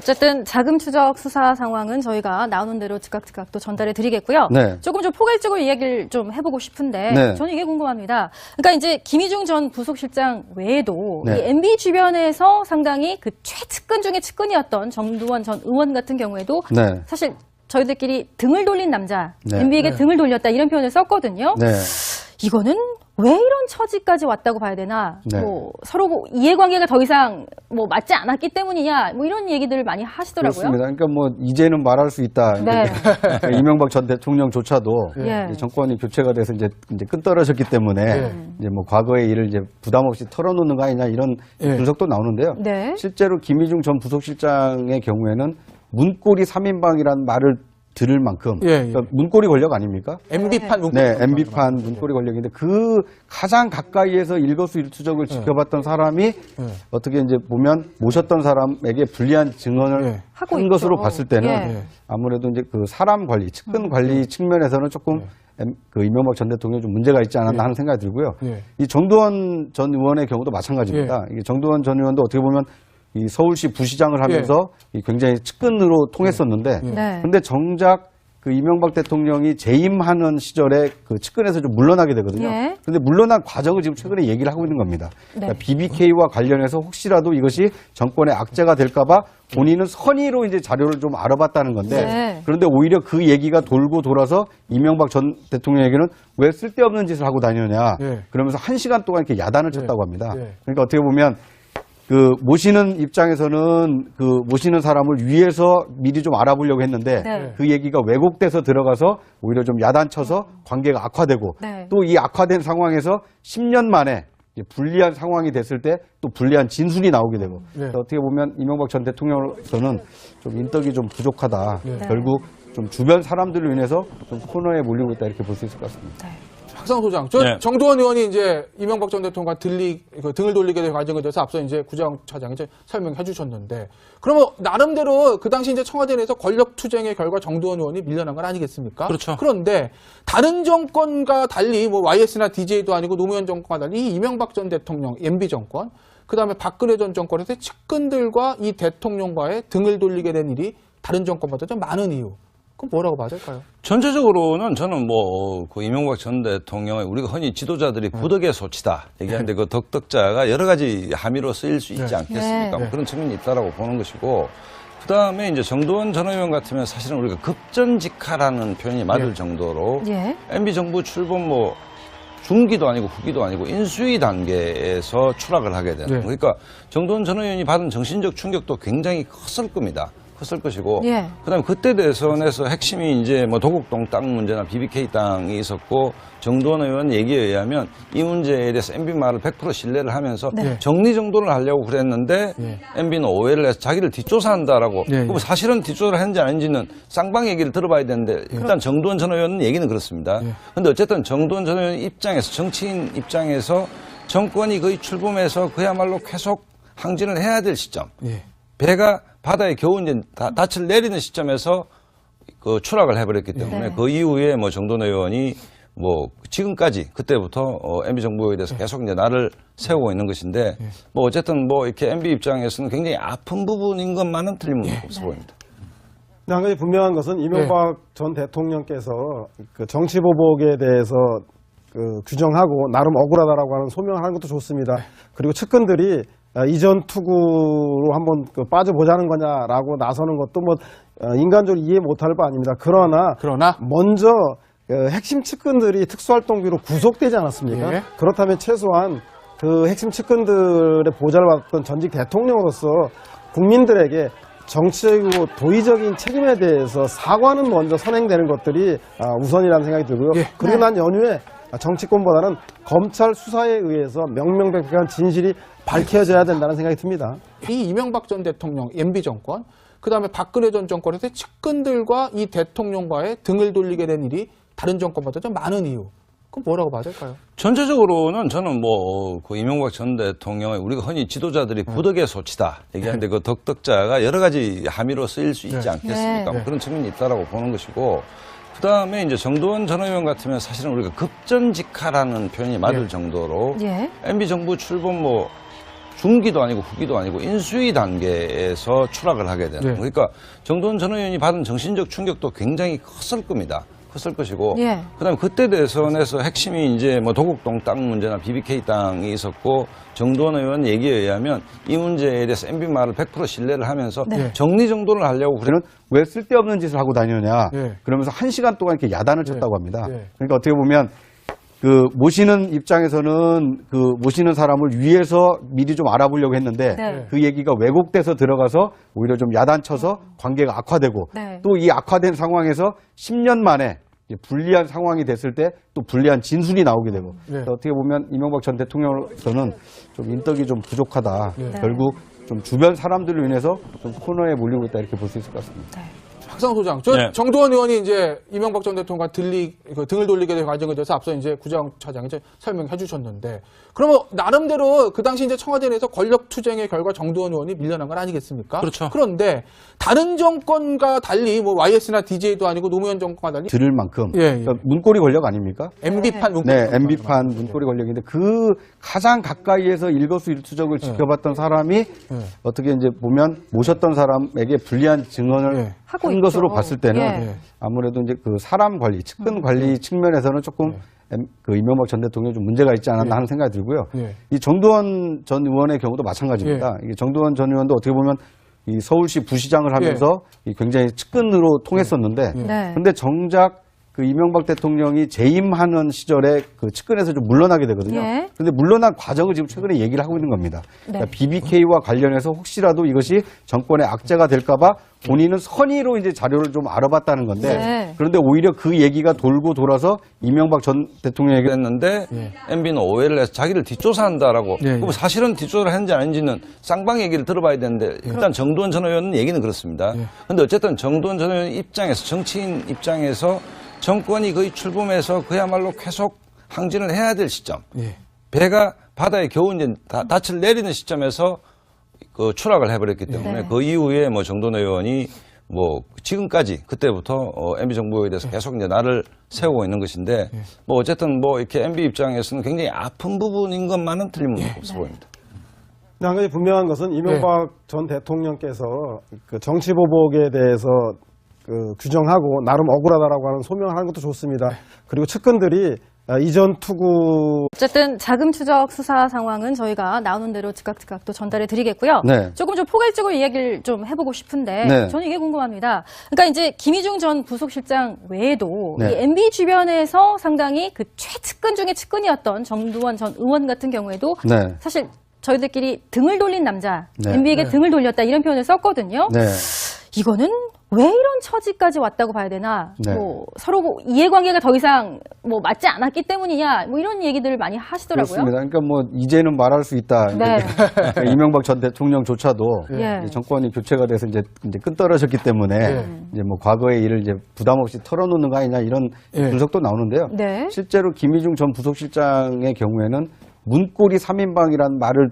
어쨌든 자금 추적 수사 상황은 저희가 나오는 대로 즉각 또 전달해 드리겠고요. 네. 조금 좀 포괄적으로 이야기를 좀 해보고 싶은데 네. 저는 이게 궁금합니다. 그러니까 이제 김희중 전 부속실장 외에도 네. 이 MB 주변에서 상당히 그 최측근 중에 측근이었던 정두원 전 의원 같은 경우에도 네. 사실 저희들끼리 등을 돌린 남자, 네. MB에게 등을 돌렸다 이런 표현을 썼거든요. 네. 이거는 왜 이런 처지까지 왔다고 봐야 되나? 네. 뭐 서로 뭐 이해관계가 더 이상 뭐 맞지 않았기 때문이냐? 뭐 이런 얘기들을 많이 하시더라고요. 그렇습니다. 그러니까 뭐 이제는 말할 수 있다. 네. 이명박 전 대통령조차도 예. 이제 정권이 교체가 돼서 이제 끈떨어졌기 때문에 이제 뭐 과거의 일을 이제 부담 없이 털어놓는 거 아니냐 이런 분석도 나오는데요. 네. 실제로 김희중 전 부속실장의 경우에는 문고리 3인방이라는 말을 들을 만큼 그러니까 문고리 권력 아닙니까? MB판 문고리. 네, MB판 문고리 권력인데 그 가장 가까이에서 일거수일투족을 지켜봤던 사람이 어떻게 이제 보면 모셨던 사람에게 불리한 증언을 하고 한 있죠. 것으로 봤을 때는 예. 아무래도 이제 그 사람 관리, 측근 관리 측면에서는 조금 그 이명박 전 대통령이 좀 문제가 있지 않았나 하는 생각이 들고요. 이 정두원 전 의원의 경우도 마찬가지입니다. 이게 정두원 전 의원도 어떻게 보면 이 서울시 부시장을 하면서 이 굉장히 측근으로 통했었는데, 네. 근데 정작 그 이명박 대통령이 재임하는 시절에 그 측근에서 좀 물러나게 되거든요. 예. 그런데 물러난 과정을 지금 최근에 얘기를 하고 있는 겁니다. 네. 그러니까 BBK와 관련해서 혹시라도 이것이 정권의 악재가 될까봐 본인은 선의로 이제 자료를 좀 알아봤다는 건데, 네. 그런데 오히려 그 얘기가 돌고 돌아서 이명박 전 대통령에게는 왜 쓸데없는 짓을 하고 다니느냐, 그러면서 1시간 동안 이렇게 야단을 쳤다고 합니다. 그러니까 어떻게 보면 그 모시는 입장에서는 그 모시는 사람을 위해서 미리 좀 알아보려고 했는데 네. 그 얘기가 왜곡돼서 들어가서 오히려 좀 야단쳐서 관계가 악화되고 네. 또 이 악화된 상황에서 10년 만에 이제 불리한 상황이 됐을 때 또 불리한 진술이 나오게 되고 그래서 어떻게 보면 이명박 전 대통령으로서는 좀 인덕이 좀 부족하다. 결국 좀 주변 사람들로 인해서 좀 코너에 몰리고 있다 이렇게 볼 수 있을 것 같습니다. 박상호 소장, 정두원 의원이 이제 이명박 전 대통령과 등을 돌리게 된 과정에 대해서 앞서 이제 구장차장이 이제 설명해 주셨는데, 그러면 나름대로 그 당시 이제 청와대 내에서 권력 투쟁의 결과 정두원 의원이 밀려난 건 아니겠습니까? 그렇죠. 그런데 다른 정권과 달리 뭐 YS나 DJ도 아니고 노무현 정권과 달리 이 이명박 전 대통령, MB 정권, 그 다음에 박근혜 전 정권에서 측근들과 이 대통령과의 등을 돌리게 된 일이 다른 정권보다 좀 많은 이유. 그럼 뭐라고 봐야 될까요? 전체적으로는 저는 뭐, 그 이명박 전 대통령의 우리가 흔히 지도자들이 부덕의 소치다 얘기하는데 그 덕덕자가 여러 가지 함의로 쓰일 수 있지 않겠습니까? 뭐 그런 측면이 있다라고 보는 것이고, 그 다음에 이제 정두원 전 의원 같으면 사실은 우리가 급전직하라는 표현이 맞을 정도로 MB 정부 출범 뭐 중기도 아니고 후기도 아니고 인수위 단계에서 추락을 하게 되는. 그러니까 정두원 전 의원이 받은 정신적 충격도 굉장히 컸을 겁니다. 컸을 것이고, 그다음에 그때 대선에서 핵심이 이제 뭐 도곡동 땅 문제나 BBK 땅이 있었고, 정두원 의원 얘기에 의하면 이 문제에 대해서 MB 말을 100% 신뢰를 하면서 정리정돈을 하려고 그랬는데 MB는 오해를 해서 자기를 뒷조사한다라고. 그럼 사실은 뒷조사를 했는지 아닌지는 쌍방 얘기를 들어봐야 되는데 일단 정두원 전 의원 얘기는 그렇습니다. 그런데 어쨌든 정두원 전 의원 입장에서, 정치인 입장에서 정권이 거의 출범해서 그야말로 계속 항진을 해야 될 시점. 배가 바다에 겨우 이제 닻을 내리는 시점에서 그 추락을 해버렸기 때문에 그 이후에 뭐 정두원 의원이 뭐 지금까지 그때부터 MB 정부에 대해서 계속 이제 날을 세우고 있는 것인데 뭐 어쨌든 뭐 이렇게 MB 입장에서는 굉장히 아픈 부분인 것만은 틀림없어 보입니다. 한 가지 분명한 것은 이명박 전 대통령께서 그 정치보복에 대해서 그 규정하고 나름 억울하다라고 하는 소명을 하는 것도 좋습니다. 그리고 측근들이 이전 투구로 한번 빠져보자는 거냐라고 나서는 것도 뭐 인간적으로 이해 못할 바 아닙니다. 그러나 먼저 핵심 측근들이 특수활동비로 구속되지 않았습니까? 그렇다면 최소한 그 핵심 측근들의 보좌를 받았던 전직 대통령으로서 국민들에게 정치적이고 도의적인 책임에 대해서 사과는 먼저 선행되는 것들이 우선이라는 생각이 들고요. 그리고 난 연후에 정치권보다는 검찰 수사에 의해서 명명백백한 진실이 밝혀져야 된다는 생각이 듭니다. 이 이명박 전 대통령, MB 정권, 그 다음에 박근혜 전 정권에서 측근들과 이 대통령과의 등을 돌리게 된 일이 다른 정권보다 좀 많은 이유. 그럼 뭐라고 봐야 될까요? 전체적으로는 저는 뭐, 그 이명박 전 대통령의 우리가 흔히 지도자들이 부덕의 소치다 얘기하는데 그 덕덕자가 여러 가지 함의로 쓰일 수 있지 않겠습니까? 뭐 그런 측면이 있다라고 보는 것이고, 그 다음에 이제 정두원 전 의원 같으면 사실은 우리가 급전직하라는 표현이 맞을 정도로 MB 정부 출범 뭐 중기도 아니고 후기도 아니고 인수위 단계에서 추락을 하게 되는. 네. 그러니까 정도원 전 의원이 받은 정신적 충격도 굉장히 컸을 겁니다. 컸을 것이고, 예. 그다음에 그때 대선에서 핵심이 이제 뭐 도곡동 땅 문제나 BBK 땅이 있었고, 정도원 의원 얘기에 의하면 이 문제에 대해서 MB 말을 100% 신뢰를 하면서 네. 정리정돈을 하려고 그는 왜 쓸데없는 짓을 하고 다니느냐. 네. 그러면서 1시간 동안 이렇게 야단을 쳤다고 합니다. 네. 그러니까 어떻게 보면 그 모시는 입장에서는 그 모시는 사람을 위해서 미리 좀 알아보려고 했는데 네. 그 얘기가 왜곡돼서 들어가서 오히려 좀 야단쳐서 관계가 악화되고 네. 또 이 악화된 상황에서 10년 만에 이제 불리한 상황이 됐을 때 또 불리한 진술이 나오게 되고 네. 그래서 어떻게 보면 이명박 전 대통령으로서는 좀 인덕이 좀 부족하다. 네. 결국 좀 주변 사람들로 인해서 좀 코너에 몰리고 있다 이렇게 볼 수 있을 것 같습니다. 박상 소장, 저 네. 정도원 의원이 이제 이명박 전 대통령과 등을 돌리게 된 과정에 대해서 앞서 이제 구정차장이 이제 설명해 주셨는데, 그러면 나름대로 그 당시 이제 청와대 내에서 권력 투쟁의 결과 정도원 의원이 밀려난 건 아니겠습니까? 그렇죠. 그런데 다른 정권과 달리 뭐 YS나 DJ도 아니고 노무현 정권과 달리 들을 만큼 예, 예. 그러니까 문고리 권력 아닙니까? MB판 문건 네, MB판 문고리 권력인데 그 가장 가까이에서 일거수일투족을 지켜봤던 사람이 어떻게 이제 보면 모셨던 사람에게 불리한 증언을 네. 하고 한 있죠. 것으로 봤을 때는 예. 아무래도 이제 그 사람 관리, 측근 관리 측면에서는 조금 그 이명박 전 대통령이 좀 문제가 있지 않았나 하는 생각이 들고요. 예. 이 정두원 전 의원의 경우도 마찬가지입니다. 이게 정두원 전 의원도 어떻게 보면 이 서울시 부시장을 하면서 이 굉장히 측근으로 통했었는데, 네. 근데 정작 그 이명박 대통령이 재임하는 시절에 그 측근에서 좀 물러나게 되거든요. 예. 근데 물러난 과정을 지금 최근에 얘기를 하고 있는 겁니다. 그러니까 BBK와 관련해서 혹시라도 이것이 정권의 악재가 될까봐 본인은 선의로 이제 자료를 좀 알아봤다는 건데, 네. 그런데 오히려 그 얘기가 돌고 돌아서 이명박 전 대통령에게 했는데 MB는 오해를 해서 자기를 뒷조사한다라고. 예, 예. 그럼 사실은 뒷조사를 했는지 아닌지는 쌍방 얘기를 들어봐야 되는데 일단 정두원 전 의원 얘기는 그렇습니다. 그런데 어쨌든 정두원 전 의원 입장에서, 정치인 입장에서 정권이 거의 출범해서 그야말로 계속 항진을 해야 될 시점, 예. 배가 바다에 겨우 이제 닻을 내리는 시점에서 그 추락을 해버렸기 때문에 네. 그 이후에 뭐 정도원 의원이 뭐 지금까지 그때부터 MB 정부에 대해서 계속 이제 날을 세우고 있는 것인데 뭐 어쨌든 뭐 이렇게 MB 입장에서는 굉장히 아픈 부분인 것만은 틀림없어 보입니다. 근데 한 가지 분명한 것은 이명박 전 대통령께서 그 정치보복에 대해서 그 규정하고 나름 억울하다라고 하는 소명을 하는 것도 좋습니다. 그리고 측근들이 이전 투구 어쨌든 자금 추적 수사 상황은 저희가 나오는 대로 즉각 또 전달해 드리겠고요. 네. 조금 좀 포괄적으로 이야기를 좀 해보고 싶은데 네. 저는 이게 궁금합니다. 그러니까 이제 김희중 전 부속실장 외에도 네. 이 MB 주변에서 상당히 그 최측근 중에 측근이었던 정두원 전 의원 같은 경우에도 네. 사실 저희들끼리 등을 돌린 남자, 네. MB에게 등을 돌렸다 이런 표현을 썼거든요. 네. 이거는 왜 이런 처지까지 왔다고 봐야 되나? 네. 뭐 서로 뭐 이해관계가 더 이상 뭐 맞지 않았기 때문이냐? 뭐 이런 얘기들을 많이 하시더라고요. 그렇습니다. 그러니까 뭐 이제는 말할 수 있다. 네. 그러니까 이명박 전 대통령조차도 예. 이제 정권이 교체가 돼서 이제 끈떨어졌기 때문에 이제 뭐 과거의 일을 이제 부담 없이 털어놓는 거 아니냐 이런 예. 분석도 나오는데요. 네. 실제로 김희중 전 부속실장의 경우에는 문고리 3인방이라는 말을